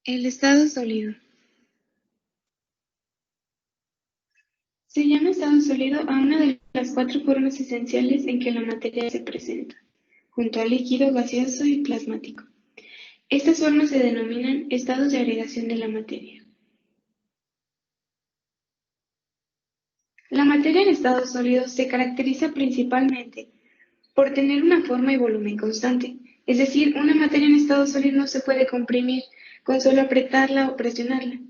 El estado sólido. Se llama estado sólido a una de las cuatro formas esenciales en que la materia se presenta, junto al líquido, gaseoso y plasmático. Estas formas se denominan estados de agregación de la materia. La materia en estado sólido se caracteriza principalmente por tener una forma y volumen constante, es decir, una materia en estado sólido no se puede comprimir con solo apretarla o presionarla,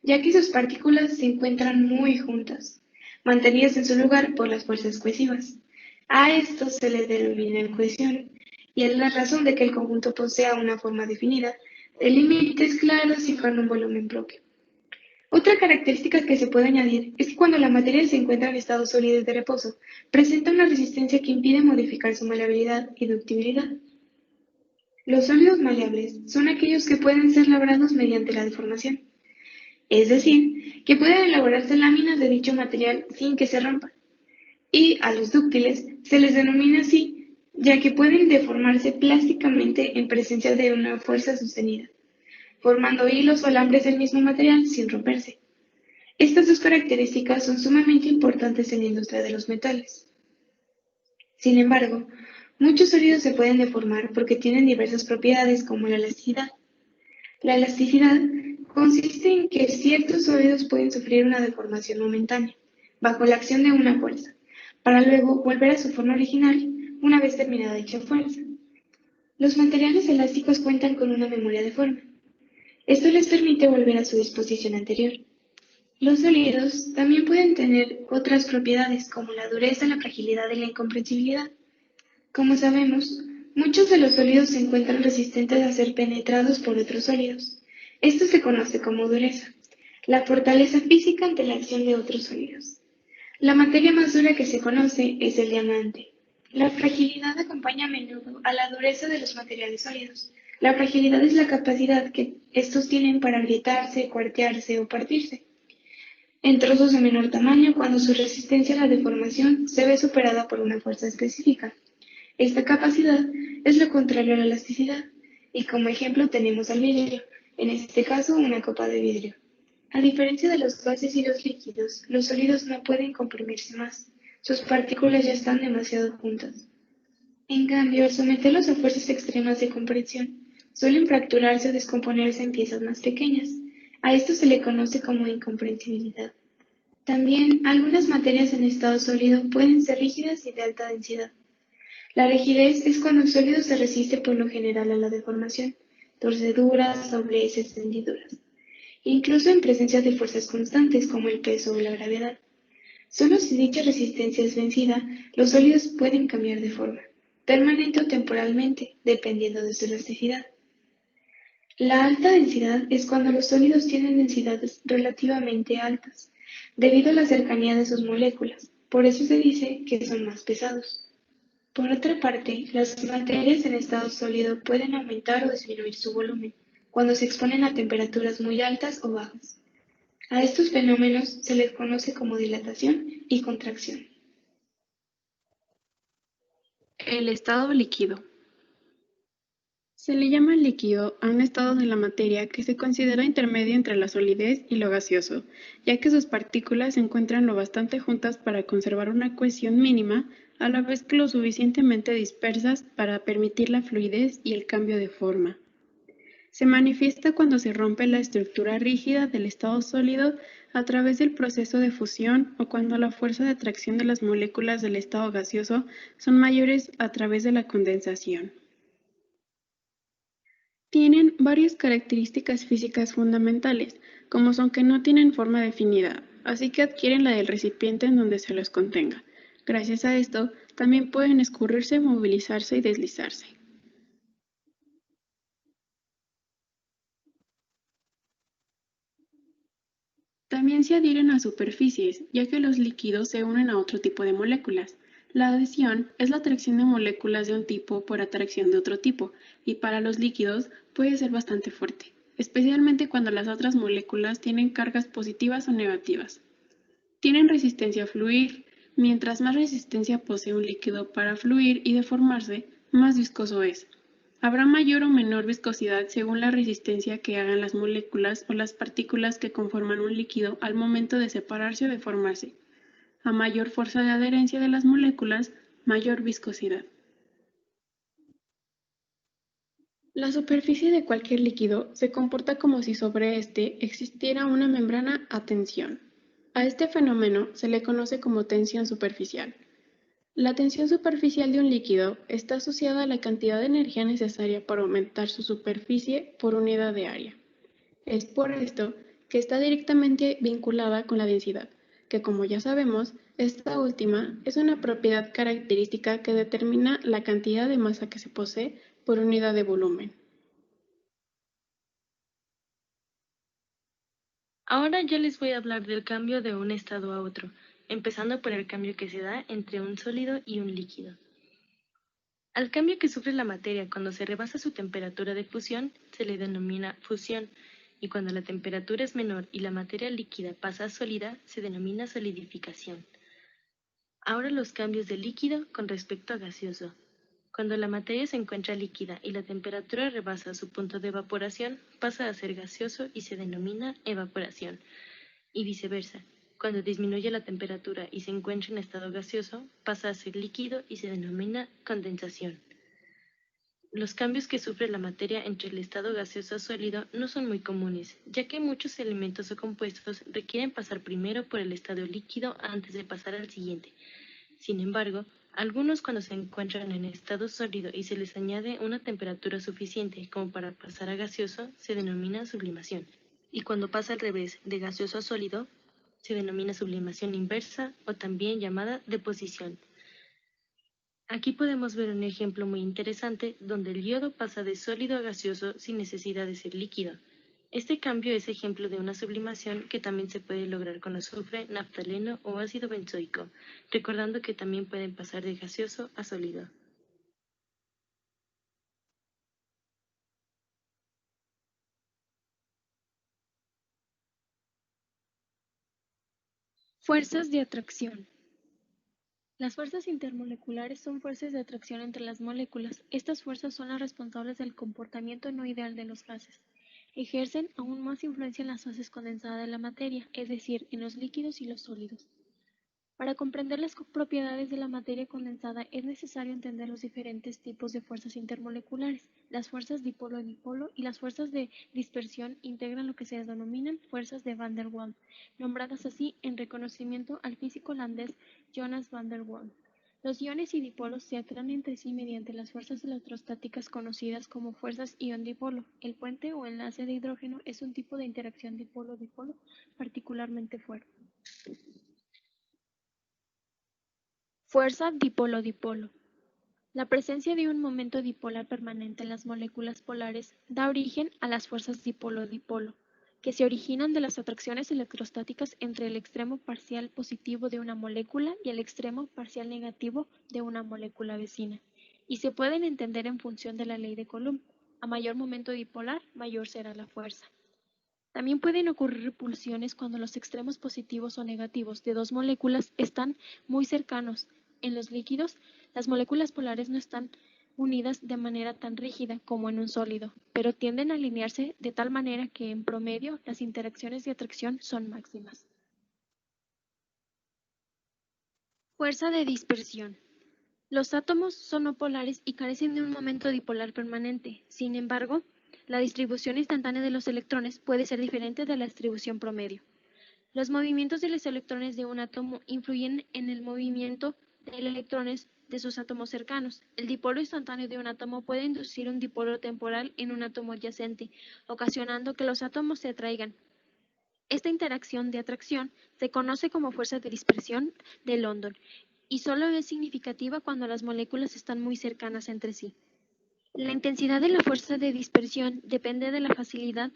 ya que sus partículas se encuentran muy juntas, mantenidas en su lugar por las fuerzas cohesivas. A esto se le denomina cohesión, y es la razón de que el conjunto posea una forma definida, de límites claros y con un volumen propio. Otra característica que se puede añadir es que cuando la materia se encuentra en estado sólido de reposo, presenta una resistencia que impide modificar su maleabilidad y ductibilidad. Los sólidos maleables son aquellos que pueden ser labrados mediante la deformación, es decir, que pueden elaborarse láminas de dicho material sin que se rompan. Y a los dúctiles se les denomina así, ya que pueden deformarse plásticamente en presencia de una fuerza sostenida, formando hilos o alambres del mismo material sin romperse. Estas dos características son sumamente importantes en la industria de los metales. Sin embargo, muchos sólidos se pueden deformar porque tienen diversas propiedades como la elasticidad. La elasticidad consiste en que ciertos sólidos pueden sufrir una deformación momentánea, bajo la acción de una fuerza, para luego volver a su forma original una vez terminada dicha fuerza. Los materiales elásticos cuentan con una memoria de forma. Esto les permite volver a su disposición anterior. Los sólidos también pueden tener otras propiedades como la dureza, la fragilidad y la incomprensibilidad. Como sabemos, muchos de los sólidos se encuentran resistentes a ser penetrados por otros sólidos. Esto se conoce como dureza, la fortaleza física ante la acción de otros sólidos. La materia más dura que se conoce es el diamante. La fragilidad acompaña a menudo a la dureza de los materiales sólidos. La fragilidad es la capacidad que estos tienen para agrietarse, cuartearse o partirse en trozos de menor tamaño cuando su resistencia a la deformación se ve superada por una fuerza específica. Esta capacidad es lo contrario a la elasticidad, y como ejemplo tenemos al vidrio, en este caso una copa de vidrio. A diferencia de los gases y los líquidos, los sólidos no pueden comprimirse más, sus partículas ya están demasiado juntas. En cambio, al someterlos a fuerzas extremas de compresión, suelen fracturarse o descomponerse en piezas más pequeñas. A esto se le conoce como incomprensibilidad. También, algunas materias en estado sólido pueden ser rígidas y de alta densidad. La rigidez es cuando el sólido se resiste por lo general a la deformación, torceduras, dobleces, hendiduras, incluso en presencia de fuerzas constantes como el peso o la gravedad. Solo si dicha resistencia es vencida, los sólidos pueden cambiar de forma, permanente o temporalmente, dependiendo de su elasticidad. La alta densidad es cuando los sólidos tienen densidades relativamente altas, debido a la cercanía de sus moléculas, por eso se dice que son más pesados. Por otra parte, las materias en estado sólido pueden aumentar o disminuir su volumen cuando se exponen a temperaturas muy altas o bajas. A estos fenómenos se les conoce como dilatación y contracción. El estado líquido. Se le llama líquido a un estado de la materia que se considera intermedio entre la solidez y lo gaseoso, ya que sus partículas se encuentran lo bastante juntas para conservar una cohesión mínima, a la vez que lo suficientemente dispersas para permitir la fluidez y el cambio de forma. Se manifiesta cuando se rompe la estructura rígida del estado sólido a través del proceso de fusión o cuando la fuerza de atracción de las moléculas del estado gaseoso son mayores a través de la condensación. Tienen varias características físicas fundamentales, como son que no tienen forma definida, así que adquieren la del recipiente en donde se los contenga. Gracias a esto, también pueden escurrirse, movilizarse y deslizarse. También se adhieren a superficies, ya que los líquidos se unen a otro tipo de moléculas. La adhesión es la atracción de moléculas de un tipo por atracción de otro tipo, y para los líquidos puede ser bastante fuerte, especialmente cuando las otras moléculas tienen cargas positivas o negativas. Tienen resistencia a fluir. Mientras más resistencia posee un líquido para fluir y deformarse, más viscoso es. Habrá mayor o menor viscosidad según la resistencia que hagan las moléculas o las partículas que conforman un líquido al momento de separarse o de formarse. A mayor fuerza de adherencia de las moléculas, mayor viscosidad. La superficie de cualquier líquido se comporta como si sobre este existiera una membrana a tensión. A este fenómeno se le conoce como tensión superficial. La tensión superficial de un líquido está asociada a la cantidad de energía necesaria para aumentar su superficie por unidad de área. Es por esto que está directamente vinculada con la densidad, que como ya sabemos, esta última es una propiedad característica que determina la cantidad de masa que se posee por unidad de volumen. Ahora ya les voy a hablar del cambio de un estado a otro, empezando por el cambio que se da entre un sólido y un líquido. Al cambio que sufre la materia cuando se rebasa su temperatura de fusión se le denomina fusión, y cuando la temperatura es menor y la materia líquida pasa a sólida se denomina solidificación. Ahora los cambios de líquido con respecto a gaseoso. Cuando la materia se encuentra líquida y la temperatura rebasa su punto de evaporación, pasa a ser gaseoso y se denomina evaporación, y viceversa. Cuando disminuye la temperatura y se encuentra en estado gaseoso, pasa a ser líquido y se denomina condensación. Los cambios que sufre la materia entre el estado gaseoso a sólido no son muy comunes, ya que muchos elementos o compuestos requieren pasar primero por el estado líquido antes de pasar al siguiente. Sin embargo, algunos cuando se encuentran en estado sólido y se les añade una temperatura suficiente como para pasar a gaseoso, se denomina sublimación. Y cuando pasa al revés, de gaseoso a sólido, se denomina sublimación inversa o también llamada deposición. Aquí podemos ver un ejemplo muy interesante donde el yodo pasa de sólido a gaseoso sin necesidad de ser líquido. Este cambio es ejemplo de una sublimación que también se puede lograr con azufre, naftaleno o ácido benzoico, recordando que también pueden pasar de gaseoso a sólido. Fuerzas de atracción. Las fuerzas intermoleculares son fuerzas de atracción entre las moléculas. Estas fuerzas son las responsables del comportamiento no ideal de los gases. Ejercen aún más influencia en las fases condensadas de la materia, es decir, en los líquidos y los sólidos. Para comprender las propiedades de la materia condensada es necesario entender los diferentes tipos de fuerzas intermoleculares. Las fuerzas dipolo-dipolo y las fuerzas de dispersión integran lo que se denominan fuerzas de Van der Waals, nombradas así en reconocimiento al físico holandés Jonas van der Waals. Los iones y dipolos se atraen entre sí mediante las fuerzas electrostáticas conocidas como fuerzas ion-dipolo. El puente o enlace de hidrógeno es un tipo de interacción dipolo-dipolo particularmente fuerte. Fuerza dipolo-dipolo. La presencia de un momento dipolar permanente en las moléculas polares da origen a las fuerzas dipolo-dipolo, que se originan de las atracciones electrostáticas entre el extremo parcial positivo de una molécula y el extremo parcial negativo de una molécula vecina, y se pueden entender en función de la ley de Coulomb. A mayor momento dipolar, mayor será la fuerza. También pueden ocurrir repulsiones cuando los extremos positivos o negativos de dos moléculas están muy cercanos. En los líquidos, las moléculas polares no están unidas de manera tan rígida como en un sólido, pero tienden a alinearse de tal manera que en promedio las interacciones de atracción son máximas. Fuerza de dispersión. Los átomos son no polares y carecen de un momento dipolar permanente. Sin embargo, la distribución instantánea de los electrones puede ser diferente de la distribución promedio. Los movimientos de los electrones de un átomo influyen en el movimiento de electrones de sus átomos cercanos. El dipolo instantáneo de un átomo puede inducir un dipolo temporal en un átomo adyacente, ocasionando que los átomos se atraigan. Esta interacción de atracción se conoce como fuerza de dispersión de London y solo es significativa cuando las moléculas están muy cercanas entre sí. La intensidad de la fuerza de dispersión depende de la facilidad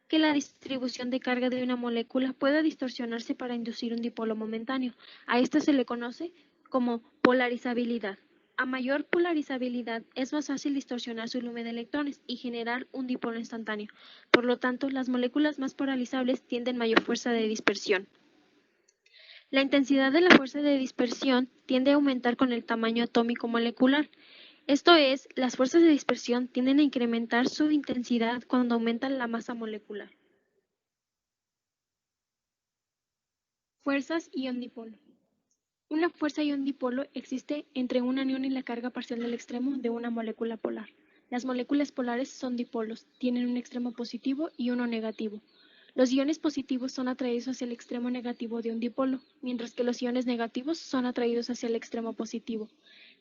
que la distribución de carga de una molécula pueda distorsionarse para inducir un dipolo momentáneo. A esta se le conoce como polarizabilidad. A mayor polarizabilidad es más fácil distorsionar su número de electrones y generar un dipolo instantáneo. Por lo tanto, las moléculas más polarizables tienen mayor fuerza de dispersión. La intensidad de la fuerza de dispersión tiende a aumentar con el tamaño atómico molecular. Esto es, las fuerzas de dispersión tienden a incrementar su intensidad cuando aumenta la masa molecular. Fuerzas ion dipolo. Una fuerza ion dipolo existe entre un anión y la carga parcial del extremo de una molécula polar. Las moléculas polares son dipolos, tienen un extremo positivo y uno negativo. Los iones positivos son atraídos hacia el extremo negativo de un dipolo, mientras que los iones negativos son atraídos hacia el extremo positivo.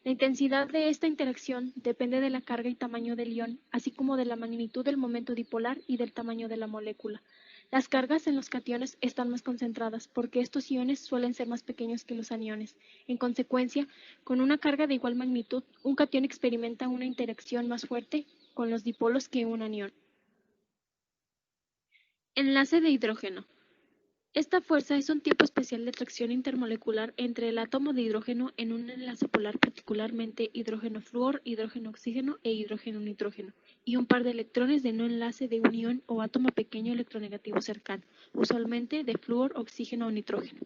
La intensidad de esta interacción depende de la carga y tamaño del ion, así como de la magnitud del momento dipolar y del tamaño de la molécula. Las cargas en los cationes están más concentradas porque estos iones suelen ser más pequeños que los aniones. En consecuencia, con una carga de igual magnitud, un catión experimenta una interacción más fuerte con los dipolos que un anión. Enlace de hidrógeno. Esta fuerza es un tipo especial de atracción intermolecular entre el átomo de hidrógeno en un enlace polar, particularmente hidrógeno-flúor, hidrógeno-oxígeno e hidrógeno-nitrógeno, y un par de electrones de no enlace de un ion o átomo pequeño electronegativo cercano, usualmente de flúor, oxígeno o nitrógeno.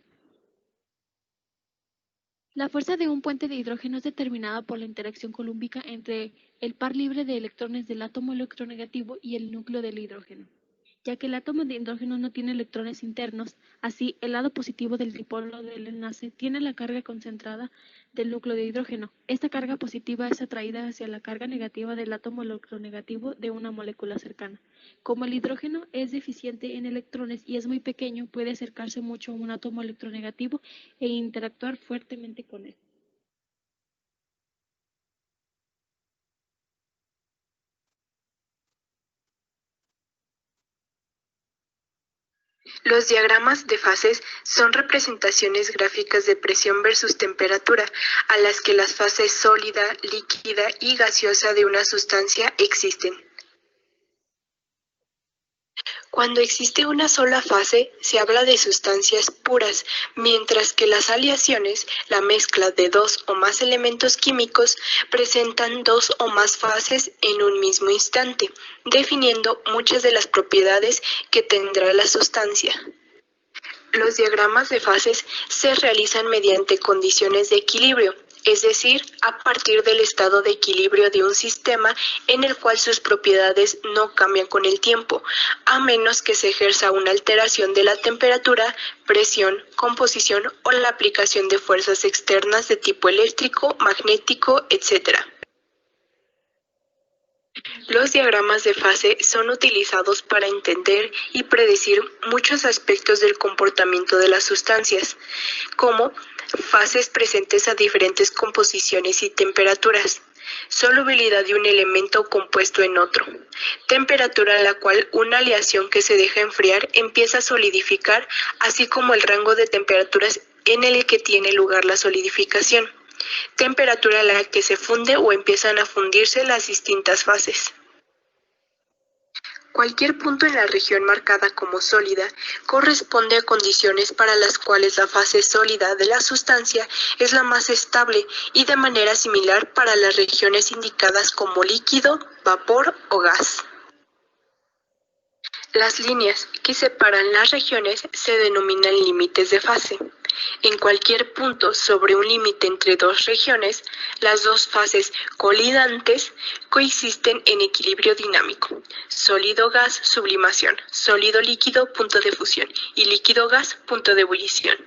La fuerza de un puente de hidrógeno es determinada por la interacción colúmbica entre el par libre de electrones del átomo electronegativo y el núcleo del hidrógeno. Ya que el átomo de hidrógeno no tiene electrones internos, así el lado positivo del dipolo del enlace tiene la carga concentrada del núcleo de hidrógeno. Esta carga positiva es atraída hacia la carga negativa del átomo electronegativo de una molécula cercana. Como el hidrógeno es deficiente en electrones y es muy pequeño, puede acercarse mucho a un átomo electronegativo e interactuar fuertemente con él. Los diagramas de fases son representaciones gráficas de presión versus temperatura, a las que las fases sólida, líquida y gaseosa de una sustancia existen. Cuando existe una sola fase, se habla de sustancias puras, mientras que las aleaciones, la mezcla de dos o más elementos químicos, presentan dos o más fases en un mismo instante, definiendo muchas de las propiedades que tendrá la sustancia. Los diagramas de fases se realizan mediante condiciones de equilibrio, es decir, a partir del estado de equilibrio de un sistema en el cual sus propiedades no cambian con el tiempo, a menos que se ejerza una alteración de la temperatura, presión, composición o la aplicación de fuerzas externas de tipo eléctrico, magnético, etc. Los diagramas de fase son utilizados para entender y predecir muchos aspectos del comportamiento de las sustancias, como fases presentes a diferentes composiciones y temperaturas, solubilidad de un elemento o compuesto en otro, temperatura a la cual una aleación que se deja enfriar empieza a solidificar, así como el rango de temperaturas en el que tiene lugar la solidificación, temperatura a la que se funde o empiezan a fundirse las distintas fases. Cualquier punto en la región marcada como sólida corresponde a condiciones para las cuales la fase sólida de la sustancia es la más estable y de manera similar para las regiones indicadas como líquido, vapor o gas. Las líneas que separan las regiones se denominan límites de fase. En cualquier punto sobre un límite entre dos regiones, las dos fases colidantes coexisten en equilibrio dinámico. Sólido-gas, sublimación. Sólido-líquido, punto de fusión. Y líquido-gas, punto de ebullición.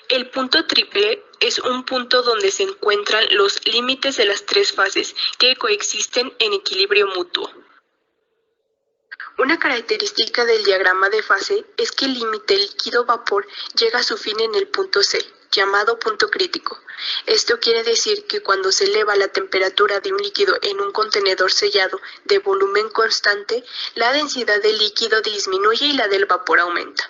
El punto triple es un punto donde se encuentran los límites de las tres fases que coexisten en equilibrio mutuo. Una característica del diagrama de fase es que el límite líquido-vapor llega a su fin en el punto C, llamado punto crítico. Esto quiere decir que cuando se eleva la temperatura de un líquido en un contenedor sellado de volumen constante, la densidad del líquido disminuye y la del vapor aumenta.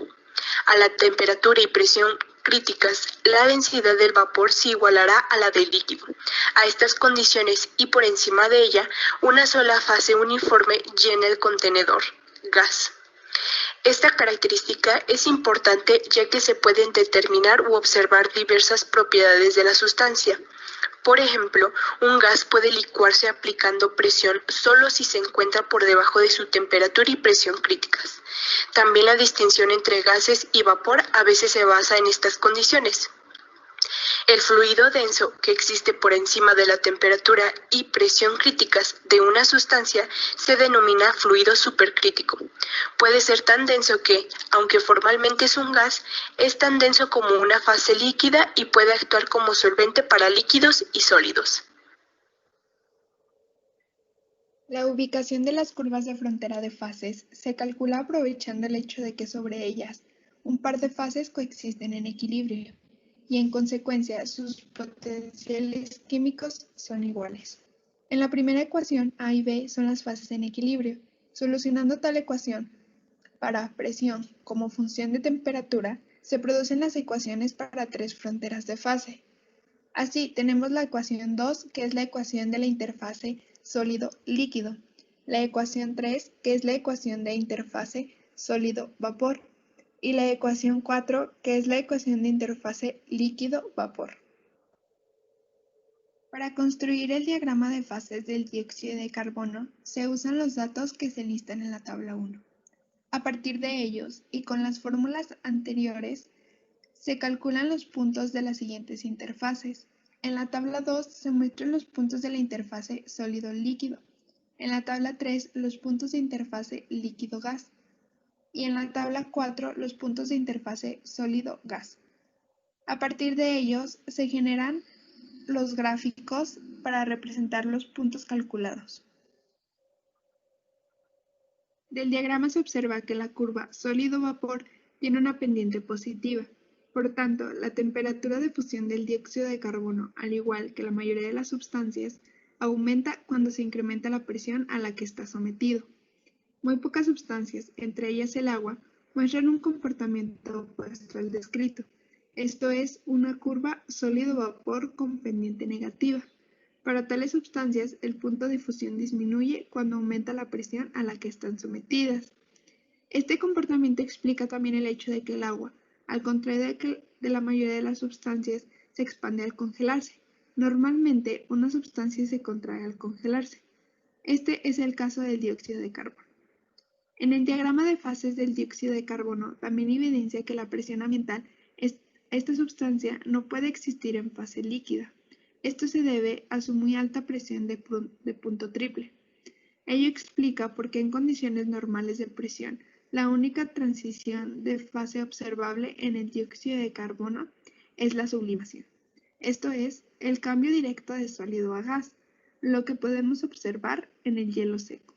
A la temperatura y presión críticas, la densidad del vapor se igualará a la del líquido. A estas condiciones y por encima de ella, una sola fase uniforme llena el contenedor, gas. Esta característica es importante ya que se pueden determinar u observar diversas propiedades de la sustancia. Por ejemplo, un gas puede licuarse aplicando presión solo si se encuentra por debajo de su temperatura y presión críticas. También la distinción entre gases y vapor a veces se basa en estas condiciones. El fluido denso que existe por encima de la temperatura y presión críticas de una sustancia se denomina fluido supercrítico. Puede ser tan denso que, aunque formalmente es un gas, es tan denso como una fase líquida y puede actuar como solvente para líquidos y sólidos. La ubicación de las curvas de frontera de fases se calcula aprovechando el hecho de que sobre ellas un par de fases coexisten en equilibrio y en consecuencia sus potenciales químicos son iguales. En la primera ecuación, A y B son las fases en equilibrio. Solucionando tal ecuación para presión como función de temperatura, se producen las ecuaciones para tres fronteras de fase. Así, tenemos la ecuación 2, que es la ecuación de la interfase sólido-líquido, la ecuación 3, que es la ecuación de interfase sólido-vapor, y la ecuación 4, que es la ecuación de interfase líquido-vapor. Para construir el diagrama de fases del dióxido de carbono, se usan los datos que se listan en la tabla 1. A partir de ellos, y con las fórmulas anteriores, se calculan los puntos de las siguientes interfases. En la tabla 2 se muestran los puntos de la interfase sólido-líquido. En la tabla 3 los puntos de interfase líquido-gas. Y en la tabla 4 los puntos de interfase sólido-gas. A partir de ellos se generan los gráficos para representar los puntos calculados. Del diagrama se observa que la curva sólido-vapor tiene una pendiente positiva. Por tanto, la temperatura de fusión del dióxido de carbono, al igual que la mayoría de las sustancias, aumenta cuando se incrementa la presión a la que está sometido. Muy pocas sustancias, entre ellas el agua, muestran un comportamiento opuesto al descrito. Esto es una curva sólido-vapor con pendiente negativa. Para tales sustancias, el punto de fusión disminuye cuando aumenta la presión a la que están sometidas. Este comportamiento explica también el hecho de que el agua, al contrario de la mayoría de las sustancias, se expande al congelarse. Normalmente, una sustancia se contrae al congelarse. Este es el caso del dióxido de carbono. En el diagrama de fases del dióxido de carbono también evidencia que la presión ambiental, esta sustancia no puede existir en fase líquida. Esto se debe a su muy alta presión de punto triple. Ello explica por qué en condiciones normales de presión, la única transición de fase observable en el dióxido de carbono es la sublimación. Esto es, el cambio directo de sólido a gas, lo que podemos observar en el hielo seco.